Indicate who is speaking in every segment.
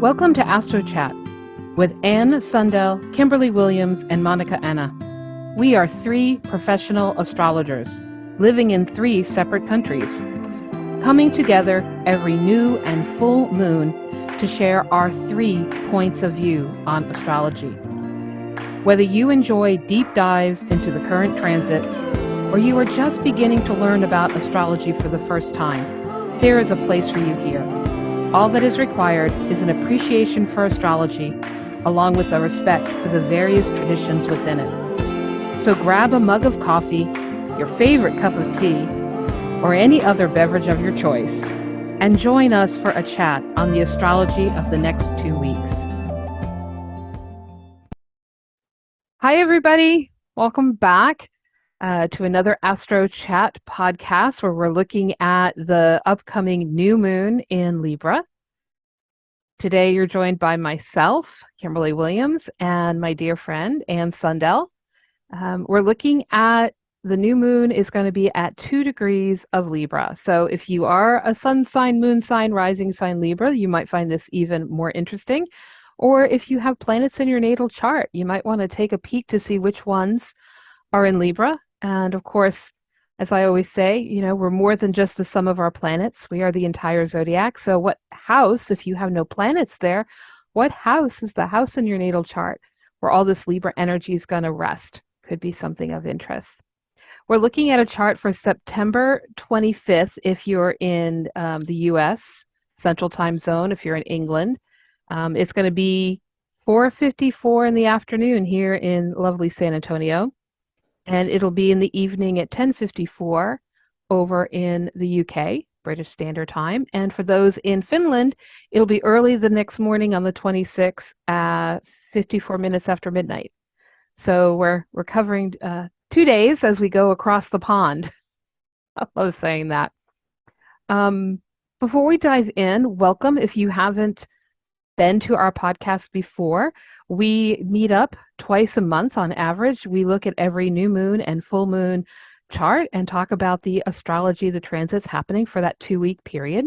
Speaker 1: Welcome to Astro Chat with Anne Sundell, Kimberly Williams, and Monica Anna. We are three professional astrologers living in three separate countries, coming together every new and full moon to share our 3 points of view on astrology. Whether you enjoy deep dives into the current transits or you are just beginning to learn about astrology for the first time, there is a place for you here. All that is required is an appreciation for astrology, along with a respect for the various traditions within it. So grab a mug of coffee, your favorite cup of tea, or any other beverage of your choice, and join us for a chat on the astrology of the next 2 weeks. Hi, everybody. Welcome back to another Astro Chat podcast where we're looking at the upcoming new moon in Libra. Today, you're joined by myself, Kimberly Williams, and my dear friend, Anne Sundell. We're looking at the new moon is going to be at 2 degrees of Libra. So if you are a sun sign, moon sign, rising sign Libra, you might find this even more interesting. Or if you have planets in your natal chart, you might want to take a peek to see which ones are in Libra. And of course, as I always say, we're more than just the sum of our planets. We are the entire zodiac. So what house, if you have no planets there, what house is the house in your natal chart where all this Libra energy is going to rest? Could be something of interest. We're looking at a chart for September 25th if you're in the US, Central Time Zone, if you're in England. It's going to be 4:54 in the afternoon here in lovely San Antonio. And it'll be in the evening at 10:54 over in the UK, British Standard Time. And for those in Finland, it'll be early the next morning on the 26th at 54 minutes after midnight. So we're covering 2 days as we go across the pond. I love saying that. Before we dive in, welcome. If you haven't been to our podcast before, we meet up twice a month on average. We look at every new moon and full moon chart and talk about the astrology, the transits happening for that 2-week period.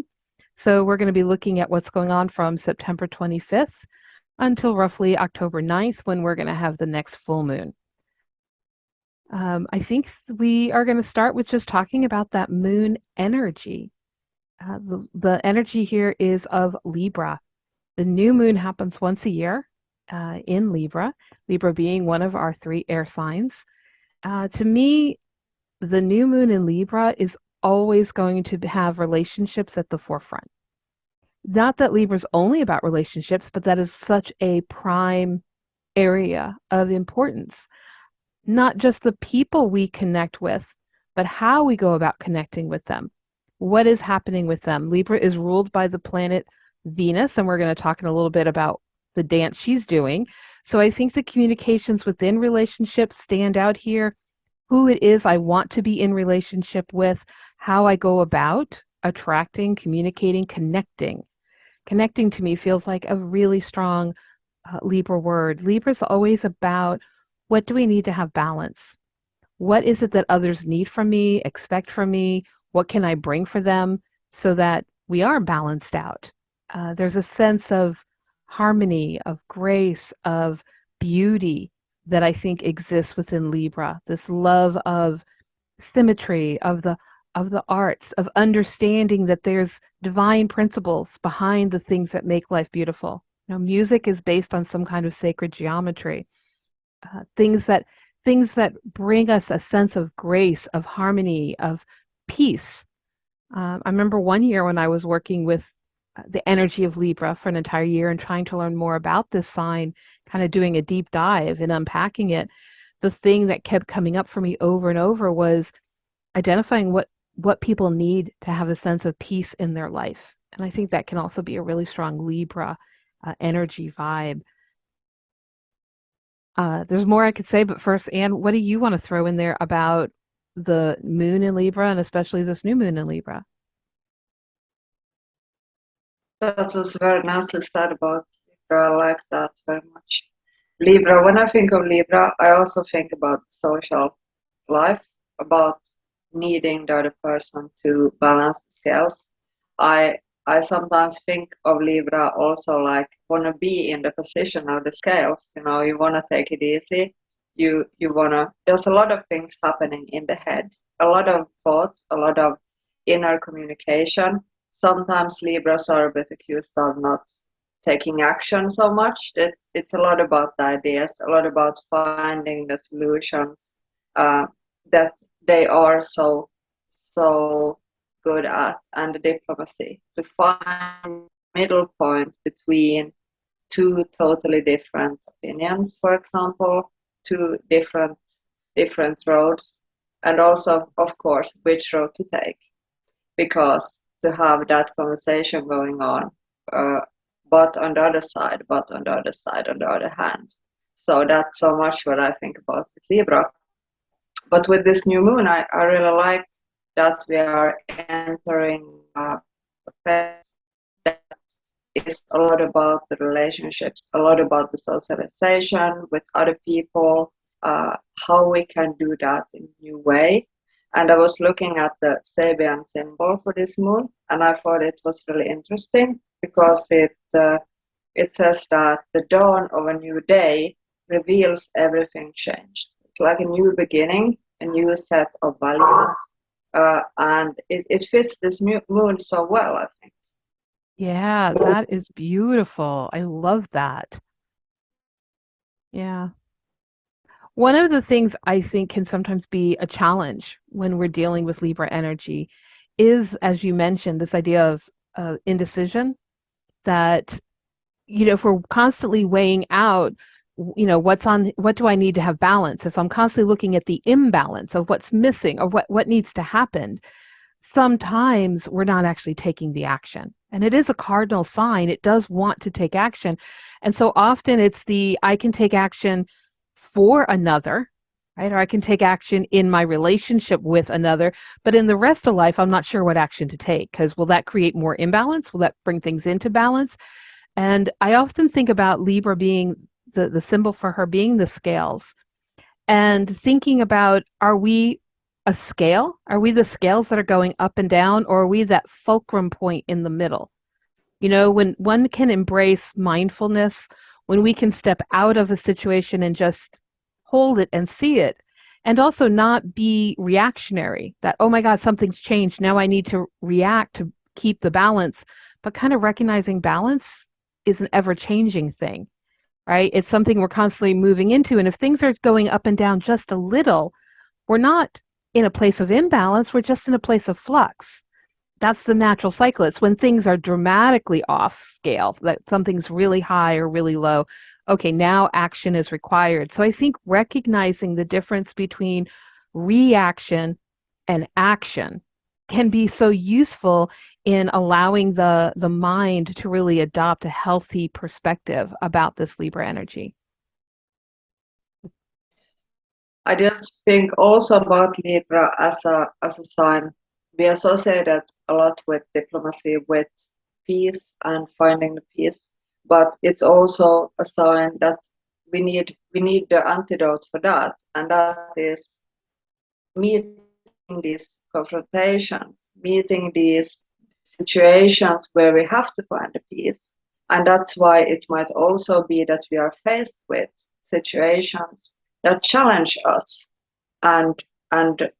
Speaker 1: So we're going to be looking at what's going on from September 25th until roughly October 9th when we're going to have the next full moon. I think we are going to start with just talking about that moon energy. The energy here is of Libra. The new moon happens once a year in Libra, Libra being one of our 3 air signs. To me, the new moon in Libra is always going to have relationships at the forefront. Not that Libra's only about relationships, but that is such a prime area of importance. Not just the people we connect with, but how we go about connecting with them. What is happening with them? Libra is ruled by the planet Venus, and we're going to talk in a little bit about the dance she's doing. So I think the communications within relationships stand out here. Who it is I want to be in relationship with, how I go about attracting, communicating, connecting. Connecting to me feels like a really strong Libra word. Libra is always about what do we need to have balance? What is it that others need from me, expect from me? What can I bring for them so that we are balanced out? There's a sense of harmony, of grace, of beauty that I think exists within Libra. This love of symmetry, of the arts, of understanding that there's divine principles behind the things that make life beautiful. Music is based on some kind of sacred geometry. Things that bring us a sense of grace, of harmony, of peace. I remember one year when I was working with the energy of Libra for an entire year and trying to learn more about this sign, kind of doing a deep dive and unpacking it. The thing that kept coming up for me over and over was identifying what people need to have a sense of peace in their life. And I think that can also be a really strong Libra energy vibe. There's more I could say, but first, Anne, what do you want to throw in there about the moon in Libra and especially this new moon in Libra?
Speaker 2: That was very nicely said about Libra. I like that very much. Libra, when I think of Libra, I also think about social life, about needing the other person to balance the scales. I I sometimes think of Libra also like want to be in the position of the scales. You want to take it easy. You want to. There's a lot of things happening in the head. A lot of thoughts. A lot of inner communication. Sometimes Libras are a bit accused of not taking action so much. It's a lot about the ideas. A lot about finding the solutions uh, that they are so good at, and the diplomacy to find middle point between two totally different opinions, for example, two different roads, and also, of course, which road to take, because to have that conversation going on, uh, but on the other side, but on the other side, on the other hand. So that's so much what I think about with Libra. But with this new moon, I really like that we are entering a phase that is a lot about the relationships, a lot about the socialization with other people, how we can do that in a new way. And I was looking at the Sabian symbol for this moon, and I thought it was really interesting because it says that the dawn of a new day reveals everything changed. It's like a new beginning, a new set of values, and it fits this moon so well, I think.
Speaker 1: Yeah, that is beautiful. I love that. Yeah. One of the things I think can sometimes be a challenge when we're dealing with Libra energy is, as you mentioned, this idea of indecision that, if we're constantly weighing out, what do I need to have balance? If I'm constantly looking at the imbalance of what's missing or what needs to happen, sometimes we're not actually taking the action. And it is a cardinal sign. It does want to take action. And so often it's I can take action for another, right? Or I can take action in my relationship with another. But in the rest of life, I'm not sure what action to take, because will that create more imbalance? Will that bring things into balance? And I often think about Libra being the symbol for her being the scales, and thinking about, are we a scale? Are we the scales that are going up and down, or are we that fulcrum point in the middle? When one can embrace mindfulness, when we can step out of a situation and just hold it and see it, and also not be reactionary that, oh my God, something's changed. Now I need to react to keep the balance, but kind of recognizing balance is an ever changing thing, right? It's something we're constantly moving into. And if things are going up and down just a little, we're not in a place of imbalance, we're just in a place of flux. That's the natural cycle. It's when things are dramatically off scale, that something's really high or really low. Okay, now action is required. So I think recognizing the difference between reaction and action can be so useful in allowing the mind to really adopt a healthy perspective about this Libra energy.
Speaker 2: I just think also about Libra as a sign. We associate it a lot with diplomacy, with peace and finding the peace. But it's also a sign that we need the antidote for that, and that is meeting these confrontations, meeting these situations where we have to find the peace. And that's why it might also be that we are faced with situations that challenge us and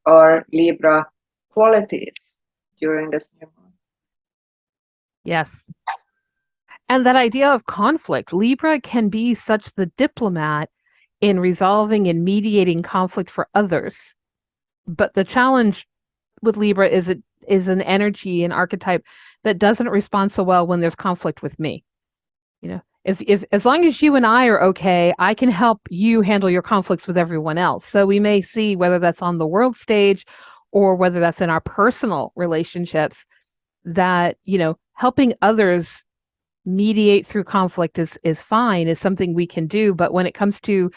Speaker 2: our Libra qualities during this new moon.
Speaker 1: Yes. And that idea of conflict, Libra can be such the diplomat in resolving and mediating conflict for others. But the challenge with Libra is it is an energy, an archetype that doesn't respond so well when there's conflict with me. If as long as you and I are okay, I can help you handle your conflicts with everyone else. So we may see whether that's on the world stage or whether that's in our personal relationships, that, helping others mediate through conflict is fine, is something we can do. But when it comes to,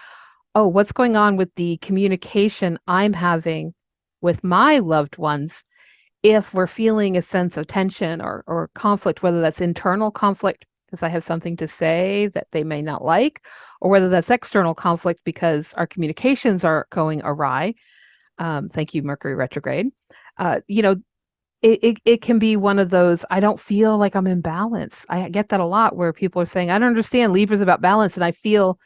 Speaker 1: oh, what's going on with the communication I'm having with my loved ones, if we're feeling a sense of tension or conflict, whether that's internal conflict because I have something to say that they may not like, or whether that's external conflict because our communications are going awry. Thank you, Mercury retrograde. Uh, you know, it can be one of those, I don't feel like I'm in balance. I get that a lot where people are saying, I don't understand, Libra's about balance, and I feel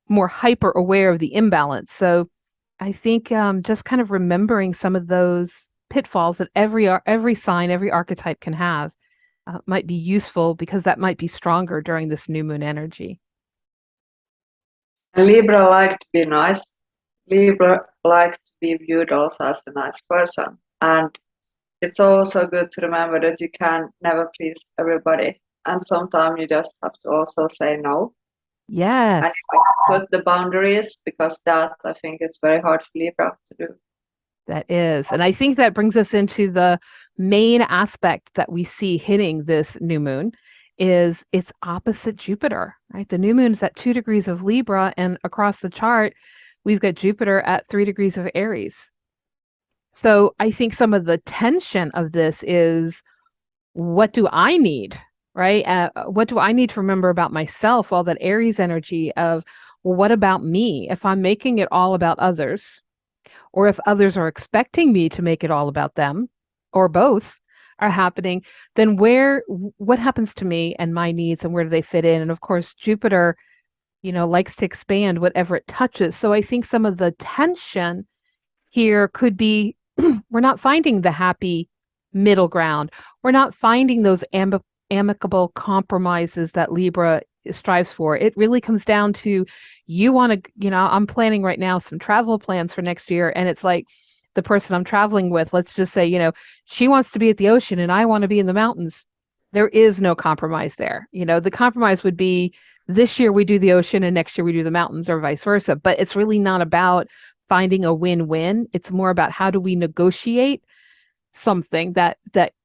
Speaker 1: more hyper aware of the imbalance. So I think just kind of remembering some of those pitfalls that every sign, every archetype can have might be useful because that might be stronger during this new moon energy.
Speaker 2: And Libra like to be nice. Libra like to be viewed also as a nice person. And it's also good to remember that you can never please everybody. And sometimes you just have to also say no. And
Speaker 1: Yes,
Speaker 2: you have to put the boundaries, because that I think is very hard for Libra to do.
Speaker 1: that is. And I think that brings us into the main aspect that we see hitting this new moon is its opposite Jupiter, right? The new moon's at 2 degrees of Libra, and across the chart, we've got Jupiter at 3 degrees of Aries. So I think some of the tension of this is, what do I need, right? What do I need to remember about myself? All that Aries energy of, well, what about me? If I'm making it all about others, or if others are expecting me to make it all about them, or both are happening, then what happens to me and my needs, and where do they fit in? And of course, Jupiter, likes to expand whatever it touches. So I think some of the tension here could be we're not finding the happy middle ground. We're not finding those amicable compromises that Libra strives for. It really comes down to, you want to, I'm planning right now some travel plans for next year. And it's like, the person I'm traveling with, let's just say, she wants to be at the ocean and I want to be in the mountains. There is no compromise there. The compromise would be, this year we do the ocean and next year we do the mountains, or vice versa. But it's really not about finding a win-win. It's more about, how do we negotiate something that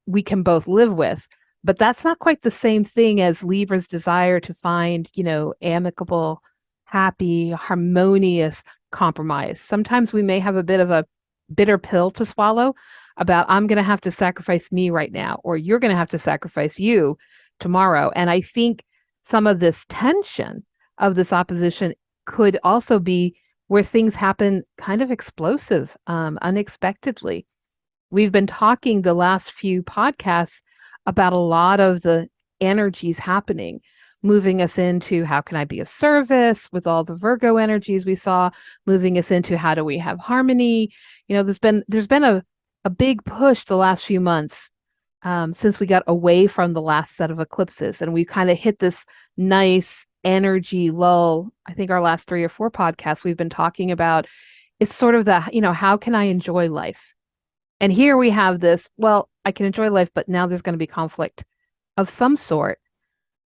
Speaker 1: we can both live with. But that's not quite the same thing as Libra's desire to find, amicable, happy, harmonious compromise. Sometimes we may have a bit of a bitter pill to swallow about, I'm going to have to sacrifice me right now, or you're going to have to sacrifice you tomorrow. And I think some of this tension of this opposition could also be where things happen kind of explosive, unexpectedly. We've been talking the last few podcasts about a lot of the energies happening, moving us into, how can I be of service, with all the Virgo energies we saw, moving us into, how do we have harmony. There's been a big push the last few months, since we got away from the last set of eclipses, and we kind of hit this nice energy lull. I think our last 3 or 4 podcasts we've been talking about, it's sort of the, how can I enjoy life? And here we have this, well, I can enjoy life, but now there's going to be conflict of some sort.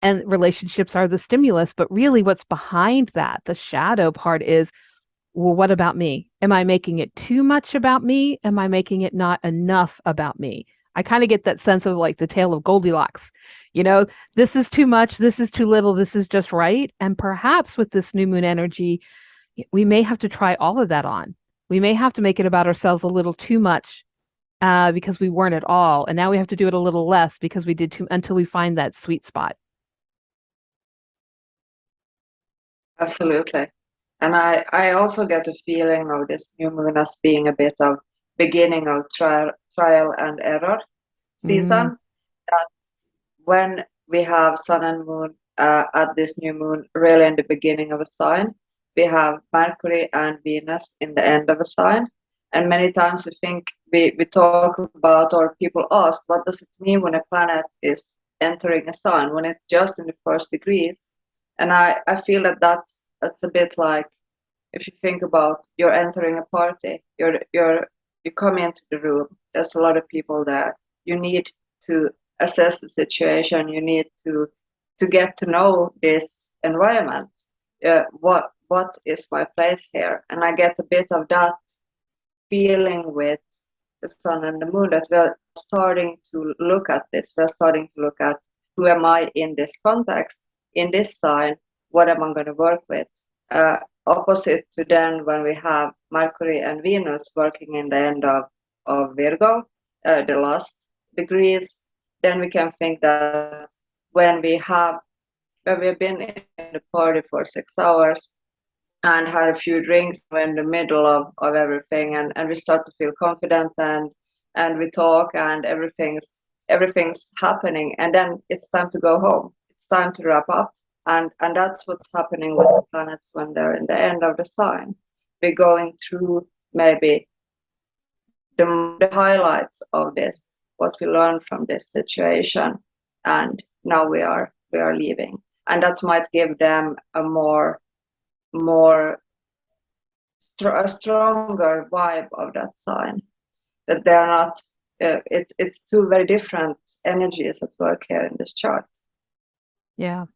Speaker 1: And relationships are the stimulus, but really what's behind that, the shadow part is, well, what about me? Am I making it too much about me? Am I making it not enough about me? I kind of get that sense of like the tale of Goldilocks. This is too much, this is too little, this is just right. And perhaps with this new moon energy, we may have to try all of that on. We may have to make it about ourselves a little too much, because we weren't at all. And now we have to do it a little less because we did too, until we find that sweet spot.
Speaker 2: Absolutely. And I also get a feeling of this new moon as being a bit of beginning of trial and error
Speaker 1: Mm,
Speaker 2: season. That when we have sun and moon at this new moon, really in the beginning of a sign, we have Mercury and Venus in the end of a sign. And many times we talk about, or people ask, what does it mean when a planet is entering a sign, when it's just in the first degrees? And I feel that that's a bit like, if you think about, you're entering a party, you come into the room, there's a lot of people there. You need to assess the situation. You need to get to know this environment. What is my place here? And I get a bit of that feeling with the sun and the moon, that we're starting to look at this. We're starting to look at, who am I in this context, in this sign? What am I going to work with? Opposite to then when we have Mercury and Venus working in the end of Virgo, the last degrees, then we can think that when we've been in the party for 6 hours and had a few drinks, we're in the middle of everything, and we start to feel confident, and and we talk, and everything's happening, and then it's time to go home. It's time to wrap up, and that's what's happening with the planets when they're in the end of the sign. We're going through maybe the highlights of this, what we learned from this situation, and now we are leaving, and that might give them a more a stronger vibe of that sign, that they're not it's two very different energies at work here in this chart.
Speaker 1: Yeah.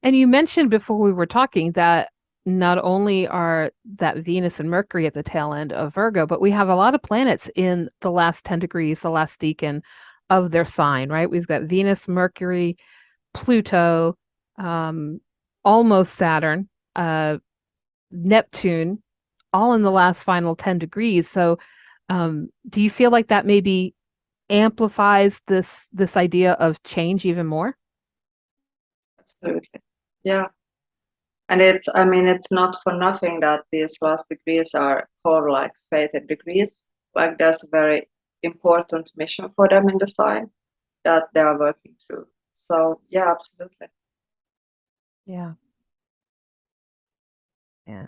Speaker 1: And you mentioned before we were talking that not only are that Venus and Mercury at the tail end of Virgo, but we have a lot of planets in the last 10 degrees, the last decan of their sign, right? We've got Venus, Mercury, Pluto, almost Saturn, Neptune, all in the last final 10 degrees. So do you feel like that maybe amplifies this idea of change even more?
Speaker 2: Absolutely. Yeah. And it's not for nothing that these last degrees are called like fated degrees. Like there's a very important mission for them in the sign that they are working through. So yeah, absolutely.
Speaker 1: Yeah. Yeah.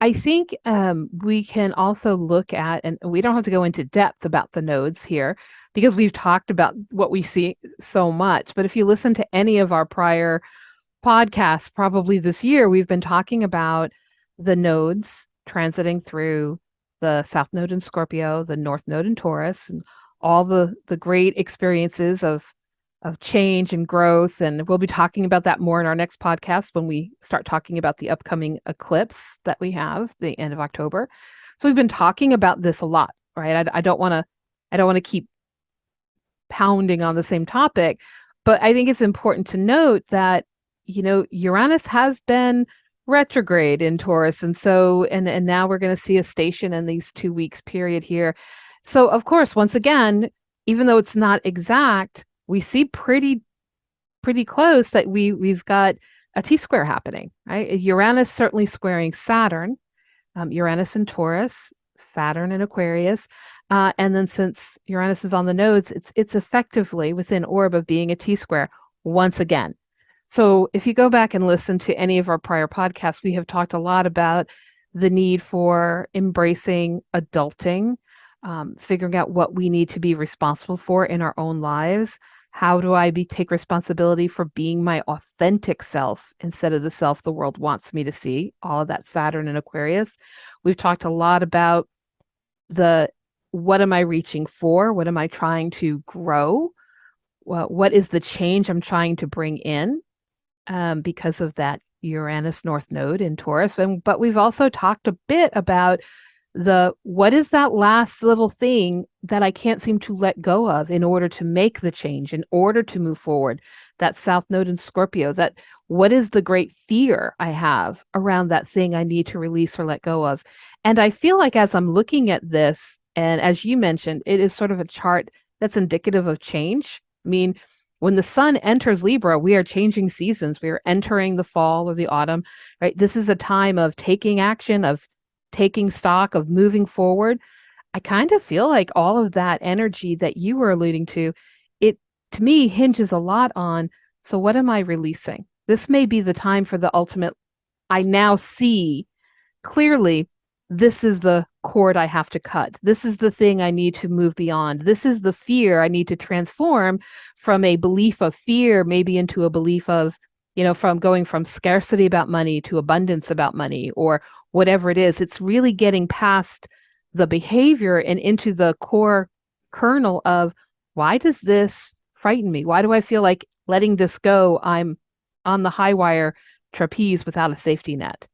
Speaker 1: I think we can also look at, and we don't have to go into depth about the nodes here because we've talked about what we see so much. But if you listen to any of our prior podcasts, probably this year, we've been talking about the nodes transiting through the South Node in Scorpio, the North Node in Taurus, and all the great experiences of change and growth. And we'll be talking about that more in our next podcast when we start talking about the upcoming eclipse that we have the end of October. So we've been talking about this a lot, right? I don't want to keep pounding on the same topic, but I think it's important to note that Uranus has been retrograde in Taurus, and so and now we're going to see a station in these 2 weeks period here. So of course, once again, even though it's not exact, we see pretty close that we've got a T square happening, right? Uranus certainly squaring Saturn, Uranus in Taurus, Saturn in Aquarius, and then since Uranus is on the nodes, it's effectively within orb of being a T square once again. So if you go back and listen to any of our prior podcasts, we have talked a lot about the need for embracing adulting, figuring out what we need to be responsible for in our own lives. How do I take responsibility for being my authentic self instead of the self the world wants me to see? All of that Saturn and Aquarius. We've talked a lot about the what am I reaching for? What am I trying to grow? What is the change I'm trying to bring in because of that Uranus North Node in Taurus? But we've also talked a bit about what is that last little thing that I can't seem to let go of in order to make the change, in order to move forward. That South Node in Scorpio, that what is the great fear I have around that thing I need to release or let go of? And I feel like as I'm looking at this, and as you mentioned, it is sort of a chart that's indicative of change. I mean, when the sun enters Libra, we are changing seasons. We are entering the fall or the autumn, right? This is a time of taking action, of taking stock, of moving forward. I kind of feel like all of that energy that you were alluding it to me hinges a lot on, so what am I releasing? This may be the time for the ultimate. I now see clearly this is the cord I have to cut. This is the thing I need to move beyond. This is the fear I need to transform from a belief of fear, maybe into a belief of, from going from scarcity about money to abundance about money or whatever it is. It's really getting past the behavior and into the core kernel of, why does this frighten me? Why do I feel like letting this go? I'm on the high wire trapeze without a safety net.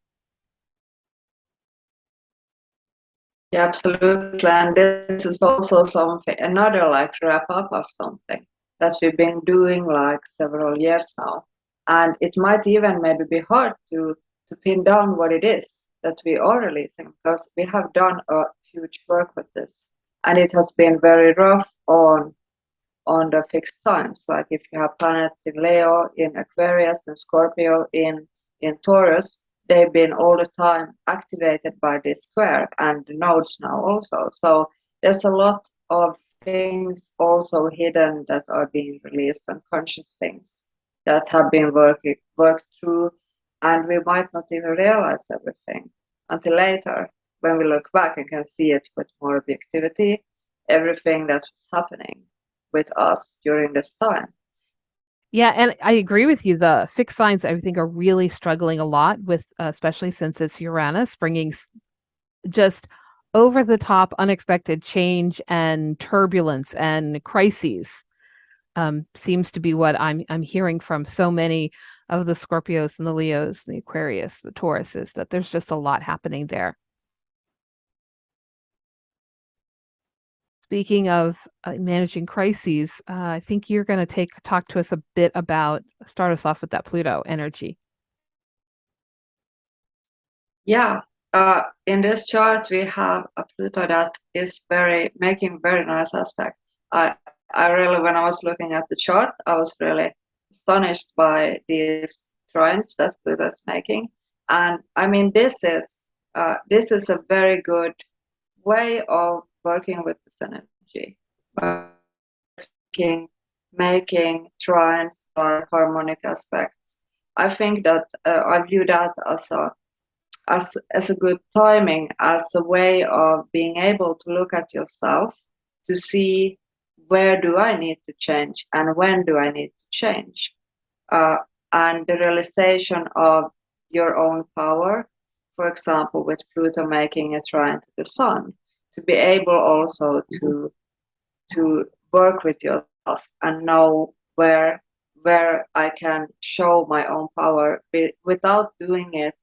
Speaker 2: Yeah, absolutely. And this is also something, another like wrap up of something that we've been doing like several years now. And it might even maybe be hard to pin down what it is that we are releasing, because we have done a huge work with this. And it has been very rough on the fixed signs. Like if you have planets in Leo, in Aquarius, in Scorpio, in Taurus, they've been all the time activated by this square and the nodes now also. So there's a lot of things also hidden that are being released, unconscious things that have been worked through, and we might not even realize everything until later when we look back and can see it with more objectivity, everything that was happening with us during this time.
Speaker 1: Yeah, and I agree with you. The fixed signs, I think, are really struggling a lot with, especially since it's Uranus, bringing just over the top, unexpected change and turbulence and crises. Seems to be what I'm hearing from so many of the Scorpios and the Leos, the Aquarius, the Tauruses, that there's just a lot happening there. Speaking of managing crises, I think you're going to talk to us a bit about, start us off with that Pluto energy.
Speaker 2: Yeah, in this chart we have a Pluto that is making very nice aspects. I really, when I was looking at the chart, I was really astonished by these trines that Pluto is making. And I mean, this is a very good way of working with this energy. Making trines or harmonic aspects. I think that I view that as a good timing, as a way of being able to look at yourself to see where do I need to change and when do I need to change. Uh, and the realization of your own power, for example, with Pluto making a trine to the Sun, to be able also to work with yourself and know where I can show my own power without doing it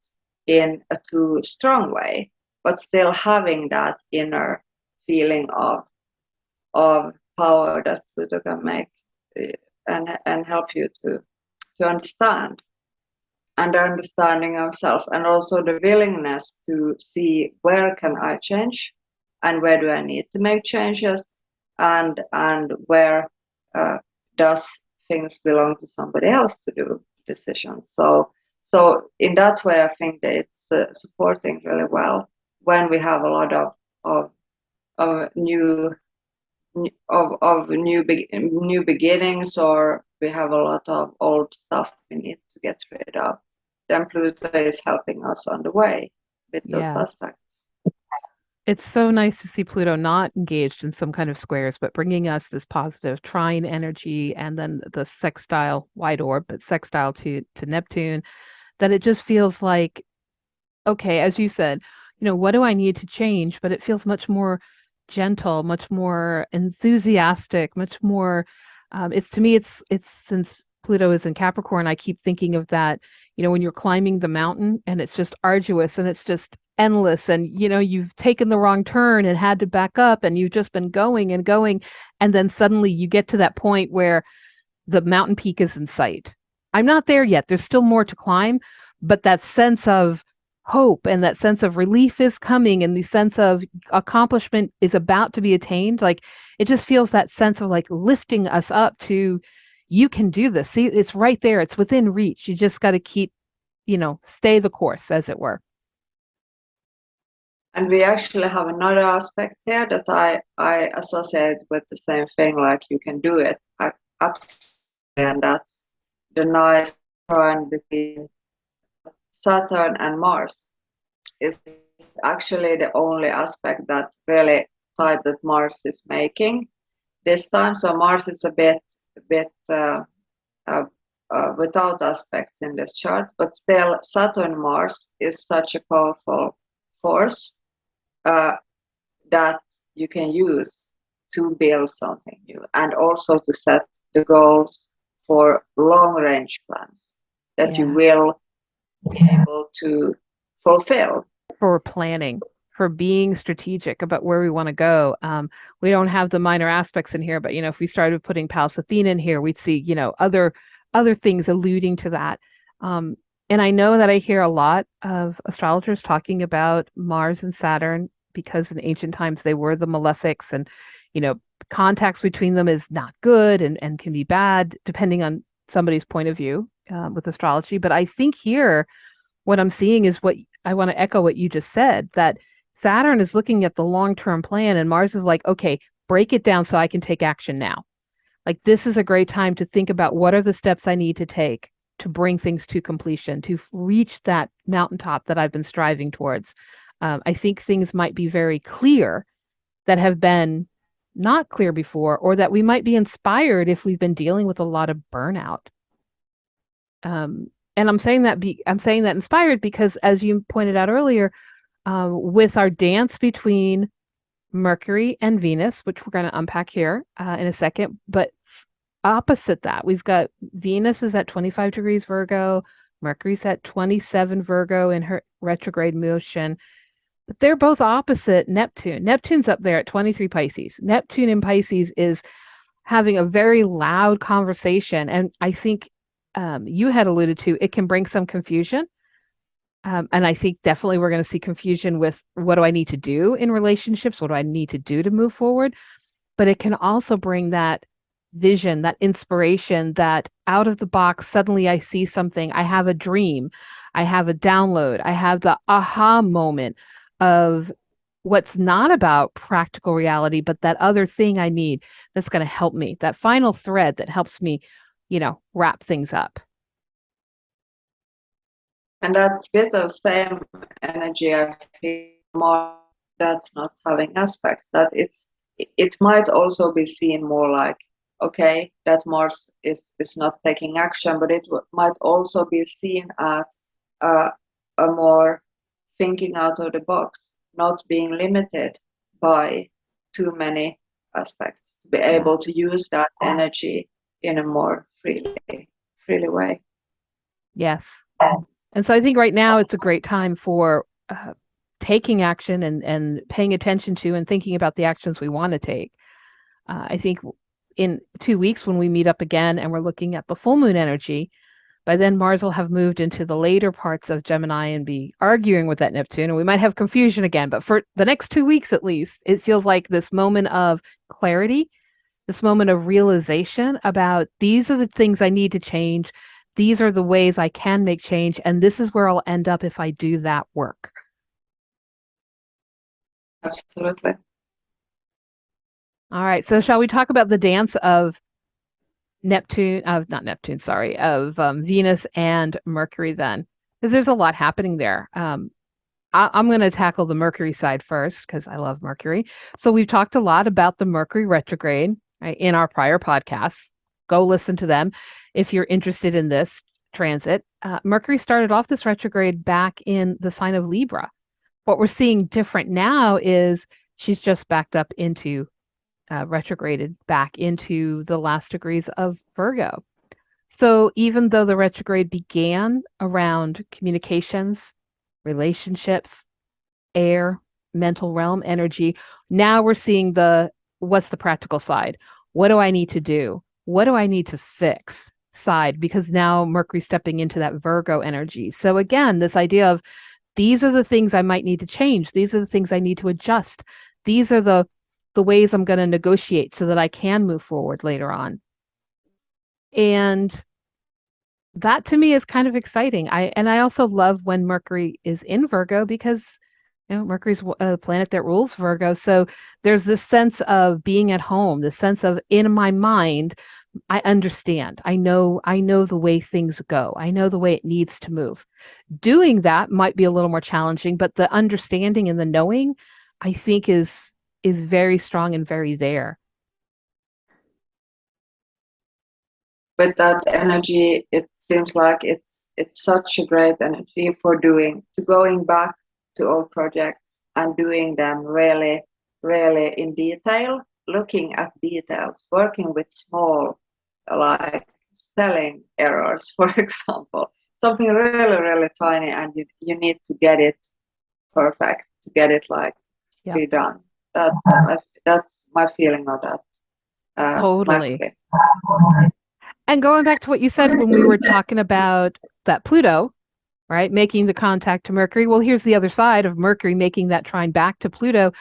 Speaker 2: in a too strong way, but still having that inner feeling of power that Pluto can make and help you to understand, and the understanding of self, and also the willingness to see where can I change and where do I need to make changes, and where does things belong to somebody else to do decisions. So in that way, I think that it's supporting really well when we have a lot of new new beginnings, or we have a lot of old stuff we need to get rid of. Then Pluto is helping us on the way with those
Speaker 1: Yeah.
Speaker 2: aspects.
Speaker 1: It's so nice to see Pluto not engaged in some kind of squares, but bringing us this positive trine energy, and then the sextile, wide orb, but sextile to Neptune, that it just feels like, okay, as you said, what do I need to change? But it feels much more gentle, much more enthusiastic, much more. It's to me, it's since Pluto is in Capricorn, I keep thinking of that. When you're climbing the mountain and it's just arduous and it's just endless, and you've taken the wrong turn and had to back up, and you've just been going and going, and then suddenly you get to that point where the mountain peak is in sight. I'm not there yet. There's still more to climb, but that sense of hope and that sense of relief is coming, and the sense of accomplishment is about to be attained. Like, it just feels that sense of like lifting us up to, you can do this. See, it's right there. It's within reach. You just got to keep, stay the course, as it were.
Speaker 2: And we actually have another aspect here that I associate with the same thing, like you can do it. Absolutely, and that's the nice trine between Saturn and Mars. Is actually the only aspect that really side that Mars is making this time. So Mars is a bit without aspects in this chart, but still Saturn Mars is such a powerful force that you can use to build something new, and also to set the goals for long range plans that you will be able to fulfill.
Speaker 1: For planning, for being strategic about where we want to go. We don't have the minor aspects in here, but if we started putting Pallas Athena in here, we'd see other things alluding to that. And I know that I hear a lot of astrologers talking about Mars and Saturn because in ancient times they were the malefics, and contacts between them is not good and can be bad depending on somebody's point of view with astrology. But I think here what I'm seeing is what I want to echo what you just said, that Saturn is looking at the long-term plan and Mars is like, okay, break it down so I can take action now. Like this is a great time to think about what are the steps I need to take to bring things to completion, to reach that mountaintop that I've been striving towards. I think things might be very clear that have been not clear before, or that we might be inspired if we've been dealing with a lot of burnout. And I'm saying that inspired because, as you pointed out earlier, with our dance between Mercury and Venus, which we're going to unpack here in a second, but opposite that, we've got Venus is at 25 degrees Virgo, Mercury's at 27 Virgo in her retrograde motion, but they're both opposite Neptune. Neptune's up there at 23 Pisces. Neptune in Pisces is having a very loud conversation. And I think you had alluded to it can bring some confusion. And I think definitely we're going to see confusion with what do I need to do in relationships? What do I need to do to move forward? But it can also bring that vision, that inspiration, that out of the box, suddenly I see something. I have a dream. I have a download. I have the aha moment of what's not about practical reality, but that other thing I need that's going to help me, that final thread that helps me, wrap things up.
Speaker 2: And that's bit of same energy I feel more that's not having aspects, that it might also be seen more like, okay, that Mars is not taking action, but it might also be seen as a more thinking out of the box, not being limited by too many aspects, to be able to use that energy in a more freely way.
Speaker 1: Yes. And so I think right now it's a great time for taking action and paying attention to and thinking about the actions we want to take. I think in 2 weeks when we meet up again and we're looking at the full moon energy, by then Mars will have moved into the later parts of Gemini and be arguing with that Neptune, and we might have confusion again. But for the next 2 weeks at least, it feels like this moment of clarity, this moment of realization about these are the things I need to change. These are the ways I can make change, and this is where I'll end up if I do that work.
Speaker 2: Absolutely.
Speaker 1: All right. So shall we talk about the dance of Venus and Mercury then? Because there's a lot happening there. I'm going to tackle the Mercury side first because I love Mercury. So we've talked a lot about the Mercury retrograde, right, in our prior podcasts. Go listen to them if you're interested in this transit. Mercury started off this retrograde back in the sign of Libra. What we're seeing different now is she's just backed up into retrograded back into the last degrees of Virgo. So even though the retrograde began around communications, relationships, air, mental realm energy, now we're seeing what's the practical side? What do I need to do? What do I need to fix side? Because now Mercury's stepping into that Virgo energy. So again, this idea of these are the things I might need to change. These are the things I need to adjust. These are the ways I'm going to negotiate so that I can move forward later on. And that to me is kind of exciting. I also love when Mercury is in Virgo because Mercury's a planet that rules Virgo. So there's this sense of being at home, the sense of in my mind, I understand. I know the way things go. I know the way it needs to move. Doing that might be a little more challenging, but the understanding and the knowing, I think is very strong and very there.
Speaker 2: With that energy, it seems like it's such a great energy for going back to old projects and doing them really, really in detail, looking at details, working with small, like spelling errors, for example, something really, really tiny, and you need to get it perfect to get it be done. That's my feeling of that.
Speaker 1: Totally. And going back to what you said when we were talking about that Pluto, right, making the contact to Mercury. Well, here's the other side of Mercury making that trine back to Pluto,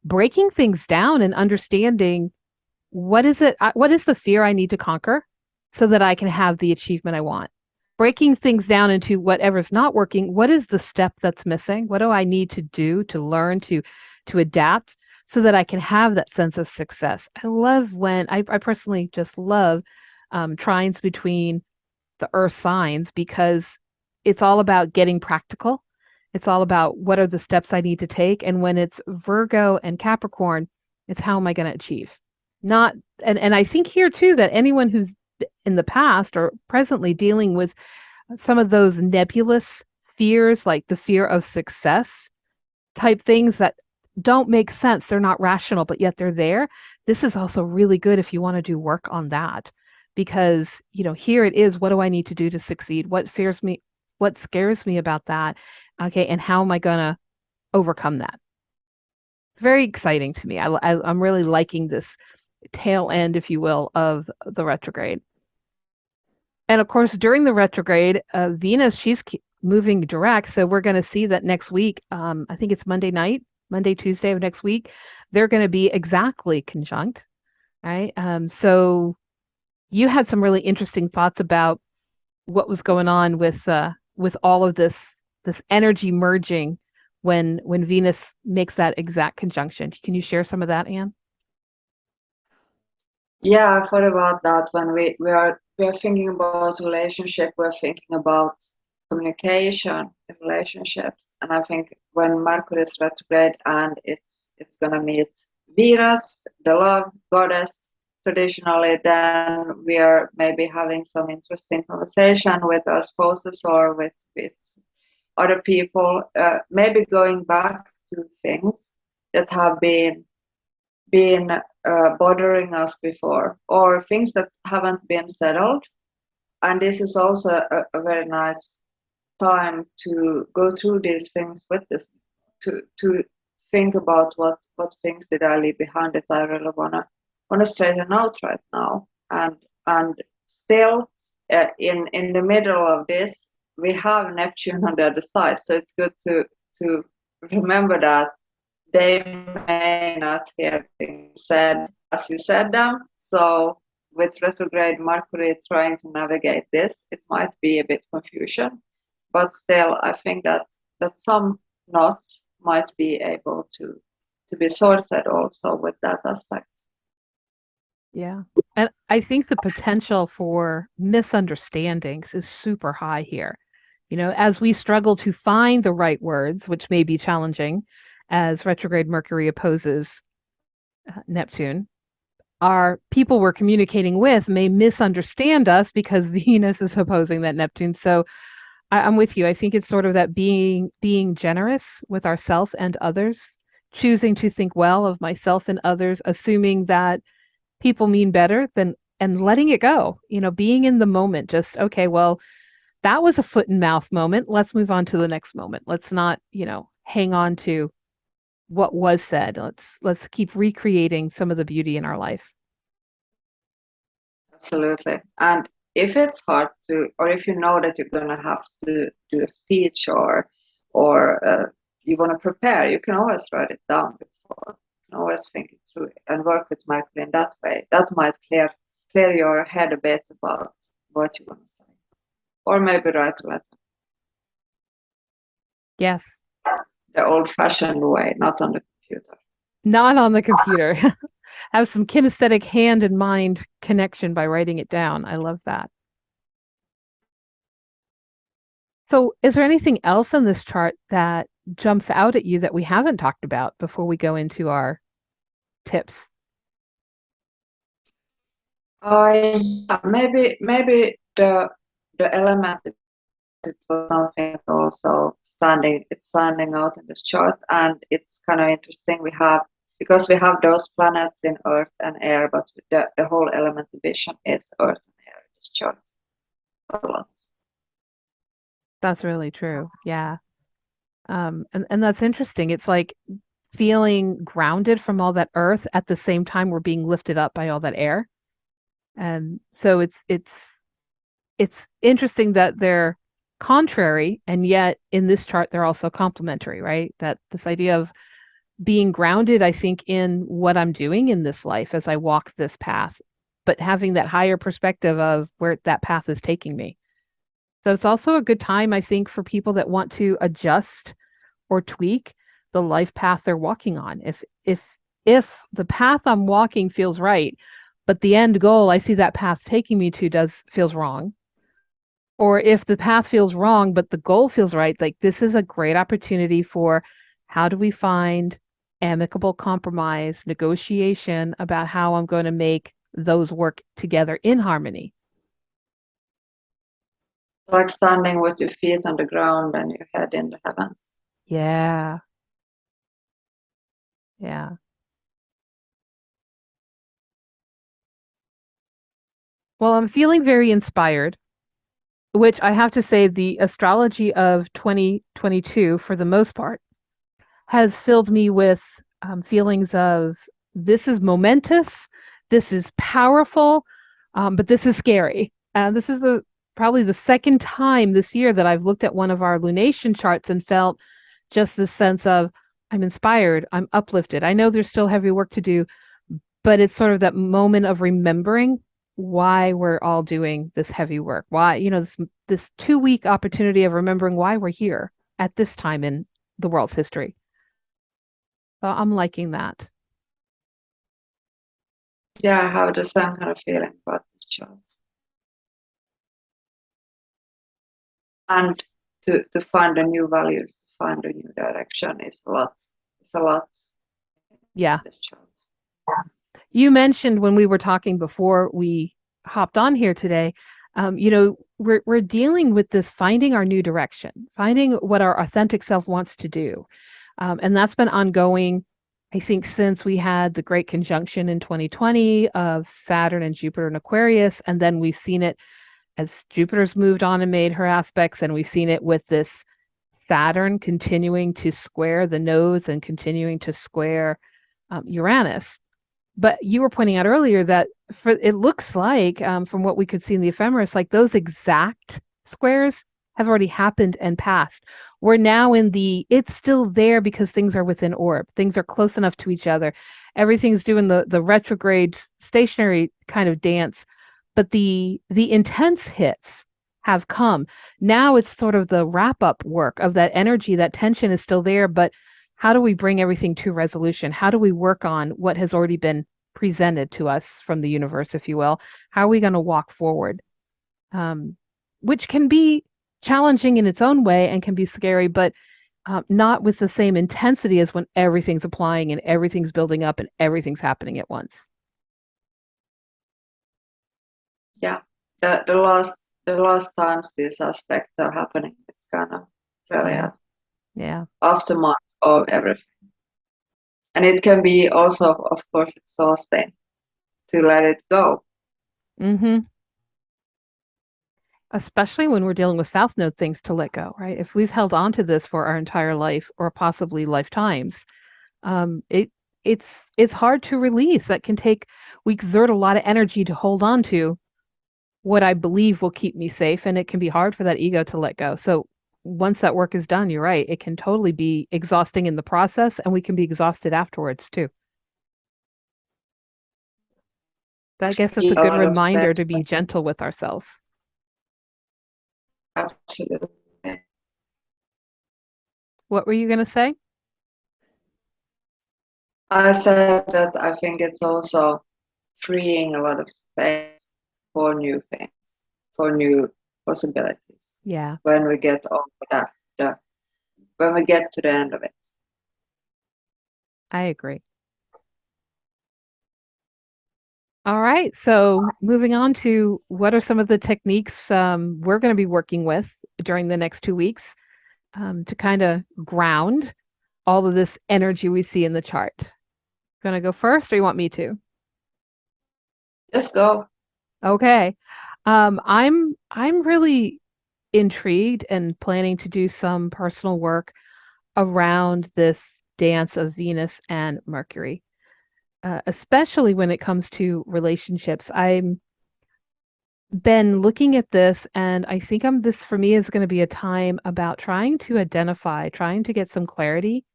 Speaker 1: breaking things down and understanding what is the fear I need to conquer so that I can have the achievement I want. breaking things down into whatever's not working. What is the step that's missing? What do I need to do to learn to adapt so that I can have that sense of success? I love when I personally just love trines between the earth signs because it's all about getting practical. It's all about what are the steps I need to take. And when it's Virgo and Capricorn, it's how am I going to achieve? Not and I think here too that anyone who's in the past or presently dealing with some of those nebulous fears, like the fear of success type things that don't make sense. They're not rational, but yet they're there. This is also really good if you want to do work on that because, here it is. What do I need to do to succeed? What fears me? What scares me about that? Okay. And how am I going to overcome that? Very exciting to me. I'm really liking this tail end, if you will, of the retrograde. And of course, during the retrograde, Venus, she's moving direct. So we're going to see that next week. I think it's Monday, Tuesday of next week. They're going to be exactly conjunct. Right. So you had some really interesting thoughts about what was going on with all of this energy merging when Venus makes that exact conjunction. Can you share some of that, Anne?
Speaker 2: Yeah, I thought about that when we are thinking about relationship, we're thinking about communication in relationships. And I think when Mercury is retrograde and it's gonna meet Venus, the love goddess, traditionally, then we are maybe having some interesting conversation with our spouses or with other people, maybe going back to things that have been bothering us before, or things that haven't been settled. And this is also a very nice time to go through these things with this, to think about what things did I leave behind that I really wanna straighten out right now. And still, in the middle of this, we have Neptune on the other side, so it's good to remember that they may not hear things said as you said them. So with retrograde Mercury trying to navigate this, it might be a bit confusion, but still I think that some knots might be able to be sorted also with that aspect.
Speaker 1: Yeah. And I think the potential for misunderstandings is super high here. As we struggle to find the right words, which may be challenging as retrograde Mercury opposes Neptune, our people we're communicating with may misunderstand us because Venus is opposing that Neptune. So I'm with you. I think it's sort of that being generous with ourselves and others, choosing to think well of myself and others, assuming that people mean better than and letting it go, being in the moment, just okay, well, that was a foot and mouth moment. Let's move on to the next moment. Let's not, hang on to what was said. Let's keep recreating some of the beauty in our life.
Speaker 2: Absolutely. And if it's hard to, or if you know that you're gonna have to do a speech or you want to prepare, you can always write it down before. You can always think it through and work with Mercury in that way. That might clear your head a bit about what you want to say, or maybe write a letter.
Speaker 1: Yes.
Speaker 2: The old-fashioned way, not on the computer.
Speaker 1: Not on the computer. Have some kinesthetic hand and mind connection by writing it down. I love that. So, is there anything else on this chart that jumps out at you that we haven't talked about before we go into our tips?
Speaker 2: Yeah, maybe the element, it was something that also standing out in this chart, and it's kind of interesting. Because we have those planets in Earth and Air, but the whole element division is Earth and Air in this chart a lot.
Speaker 1: That's really true. Yeah. And that's interesting. It's like feeling grounded from all that earth at the same time we're being lifted up by all that air. And so it's interesting that they're contrary, and yet in this chart they're also complementary, right? That this idea of being grounded, I think, in what I'm doing in this life as I walk this path, but having that higher perspective of where that path is taking me. So it's also a good time, I think, for people that want to adjust or tweak the life path they're walking on. If the path I'm walking feels right, but the end goal I see that path taking me to does feels wrong, or if the path feels wrong but the goal feels right, like this is a great opportunity for how do we find amicable compromise, negotiation about how I'm going to make those work together in harmony.
Speaker 2: Like standing with your feet on the ground and your head in the heavens.
Speaker 1: Yeah. Yeah. Well, I'm feeling very inspired, which I have to say the astrology of 2022 for the most part has filled me with feelings of this is momentous, this is powerful, but this is scary. This is the probably the second time this year that I've looked at one of our lunation charts and felt just this sense of I'm inspired, I'm uplifted. I know there's still heavy work to do, but it's sort of that moment of remembering why we're all doing this heavy work. Why, this 2 week opportunity of remembering why we're here at this time in the world's history. So I'm liking that.
Speaker 2: Yeah, I have the same kind of feeling about this chart. And to find the new values, to find a new direction is a lot. It's a lot.
Speaker 1: Yeah.
Speaker 2: This chart.
Speaker 1: You mentioned when we were talking before we hopped on here today, we're dealing with this finding our new direction, finding what our authentic self wants to do. And that's been ongoing, I think, since we had the great conjunction in 2020 of Saturn and Jupiter and Aquarius. And then we've seen it as Jupiter's moved on and made her aspects, and we've seen it with this Saturn continuing to square the nodes and continuing to square Uranus. But you were pointing out earlier that it looks like, from what we could see in the ephemeris, like those exact squares have already happened and passed. We're now in it's still there because things are within orb. Things are close enough to each other. Everything's doing the retrograde stationary kind of dance, but the intense hits have come. Now it's sort of the wrap up work of that energy. That tension is still there, but how do we bring everything to resolution? How do we work on what has already been presented to us from the universe, if you will? How are we going to walk forward? Which can be challenging in its own way and can be scary, but not with the same intensity as when everything's applying and everything's building up and everything's happening at once.
Speaker 2: Yeah, the last times these aspects are happening, it's kind of really
Speaker 1: Yeah.
Speaker 2: aftermath of everything. And it can be also, of course, exhausting to let it go.
Speaker 1: Mm-hmm. Especially when we're dealing with South Node things to let go, right? If we've held on to this for our entire life or possibly lifetimes, it's hard to release. We exert a lot of energy to hold on to what I believe will keep me safe, and it can be hard for that ego to let go. So once that work is done, you're right, it can totally be exhausting in the process, and we can be exhausted afterwards too. I guess it's a
Speaker 2: A
Speaker 1: good
Speaker 2: lot of
Speaker 1: reminder
Speaker 2: space.
Speaker 1: to be gentle with ourselves.
Speaker 2: Absolutely.
Speaker 1: What were you going to say?
Speaker 2: I said that I think it's also freeing a lot of space for new things, for new possibilities.
Speaker 1: Yeah,
Speaker 2: When we get over that, when we get to the end of it.
Speaker 1: I agree. All right. So moving on to what are some of the techniques we're going to be working with during the next 2 weeks to kind of ground all of this energy we see in the chart. Going to go first, or you want me to?
Speaker 2: Just go.
Speaker 1: Okay. I'm really intrigued and planning to do some personal work around this dance of Venus and Mercury, especially when it comes to relationships. I'm been looking at this, and I think this for me is going to be a time about trying to identify, trying to get some clarity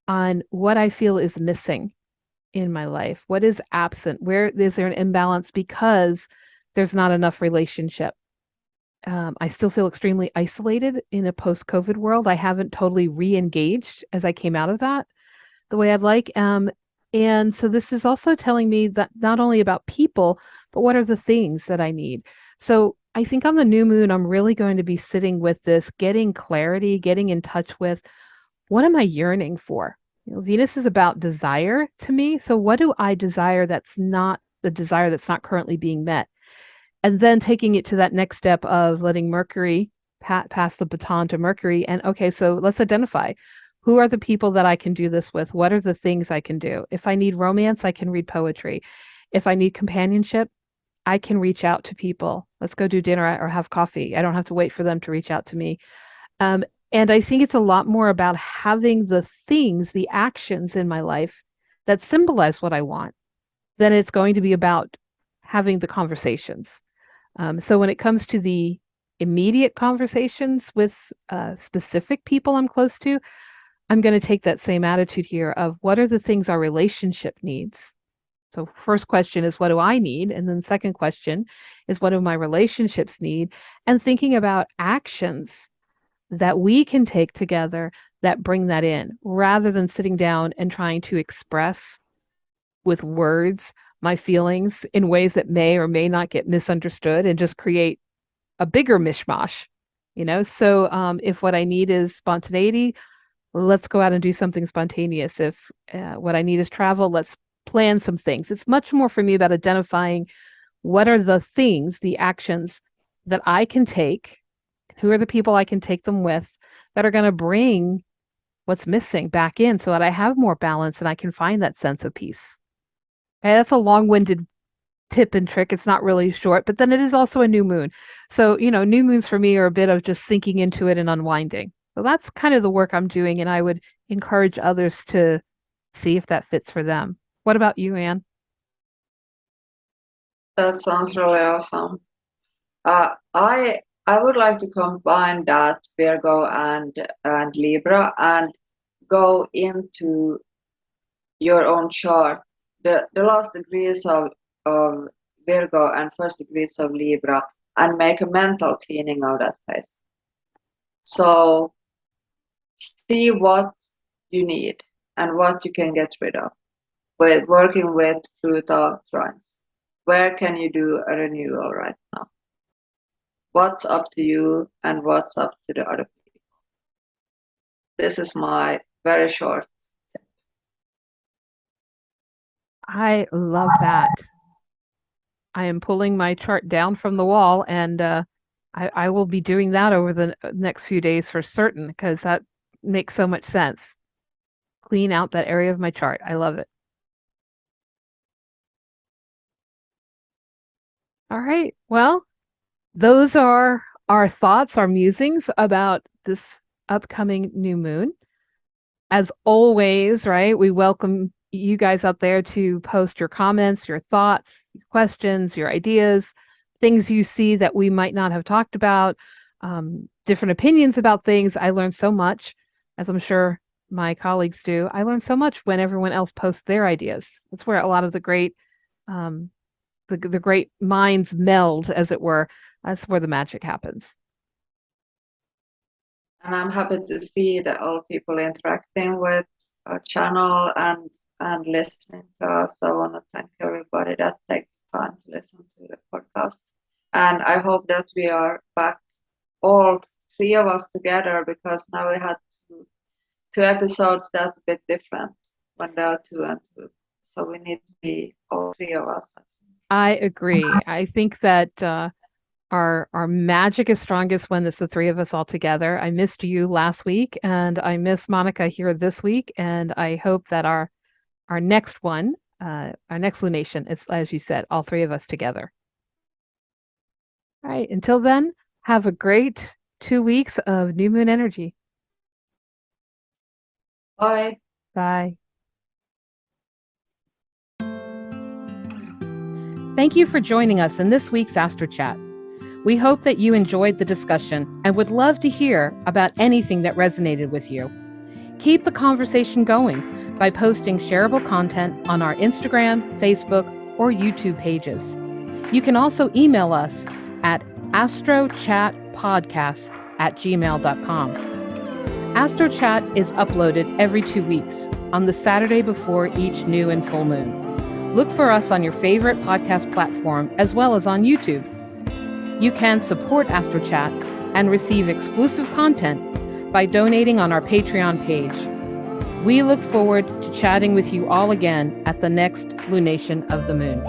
Speaker 1: on what I feel is missing in my life. What is absent? Where is there an imbalance because there's not enough relationship? I still feel extremely isolated in a post-COVID world. I haven't totally re-engaged as I came out of that the way I'd like. And so this is also telling me that not only about people, but what are the things that I need. So I think on the new moon, I'm really going to be sitting with this, getting clarity, getting in touch with what am I yearning for? Venus is about desire to me. So what do I desire that's not the desire that's not currently being met? And then taking it to that next step of letting Mercury pass the baton to Mercury. And okay, so let's identify who are the people that I can do this with? What are the things I can do? If I need romance, I can read poetry. If I need companionship, I can reach out to people. Let's go do dinner or have coffee. I don't have to wait for them to reach out to me. Um, and I think it's a lot more about having the things, the actions in my life that symbolize what I want than it's going to be about having the conversations. So when it comes to the immediate conversations with specific people I'm close to, I'm going to take that same attitude here of what are the things our relationship needs. So first question is what do I need? And then second question is what do my relationships need? And thinking about actions that we can take together that bring that in rather than sitting down and trying to express with words my feelings in ways that may or may not get misunderstood and just create a bigger mishmash, So if what I need is spontaneity, let's go out and do something spontaneous. If what I need is travel, let's plan some things. It's much more for me about identifying what are the things, the actions that I can take, who are the people I can take them with that are going to bring what's missing back in so that I have more balance and I can find that sense of peace. Okay, that's a long-winded tip and trick. It's not really short, but then it is also a new moon. So, new moons for me are a bit of just sinking into it and unwinding. So that's kind of the work I'm doing, and I would encourage others to see if that fits for them. What about you, Anne?
Speaker 2: That sounds really awesome. I would like to combine that Virgo and Libra and go into your own chart, the last degrees of Virgo and first degrees of Libra, and make a mental cleaning of that place. So see what you need and what you can get rid of with working with Pluto trines. Where can you do a renewal right now? What's up to you and what's up to the other people? This is my very short.
Speaker 1: I love that. I am pulling my chart down from the wall, and I will be doing that over the next few days for certain because that makes so much sense. Clean out that area of my chart. I love it. All right. Well, those are our thoughts, our musings about this upcoming new moon. As always, right, we welcome you guys out there to post your comments, your thoughts, your questions, your ideas, things you see that we might not have talked about, different opinions about things. I learned so much, as I'm sure my colleagues do. I learned so much when everyone else posts their ideas. That's where a lot of the great the great minds meld, as it were. That's where the magic happens.
Speaker 2: And I'm happy to see that all people interacting with our channel and listening to us. I want to thank everybody that takes time to listen to the podcast. And I hope that we are back, all three of us together, because now we had two episodes that's a bit different when there are two and two. So we need to be all three of us.
Speaker 1: I agree. I think that our magic is strongest when it's the three of us all together. I missed you last week, and I miss Monica here this week, and I hope that our next one, our next lunation, it's as you said, all three of us together. All right. Until then, have a great 2 weeks of new moon energy.
Speaker 2: Bye.
Speaker 1: Bye. Thank you for joining us in this week's Astro Chat. We hope that you enjoyed the discussion and would love to hear about anything that resonated with you. Keep the conversation going by posting shareable content on our Instagram, Facebook, or YouTube pages. You can also email us at astrochatpodcast@gmail.com. AstroChat is uploaded every 2 weeks on the Saturday before each new and full moon. Look for us on your favorite podcast platform as well as on YouTube. You can support AstroChat and receive exclusive content by donating on our Patreon page. We look forward to chatting with you all again at the next lunation of the moon.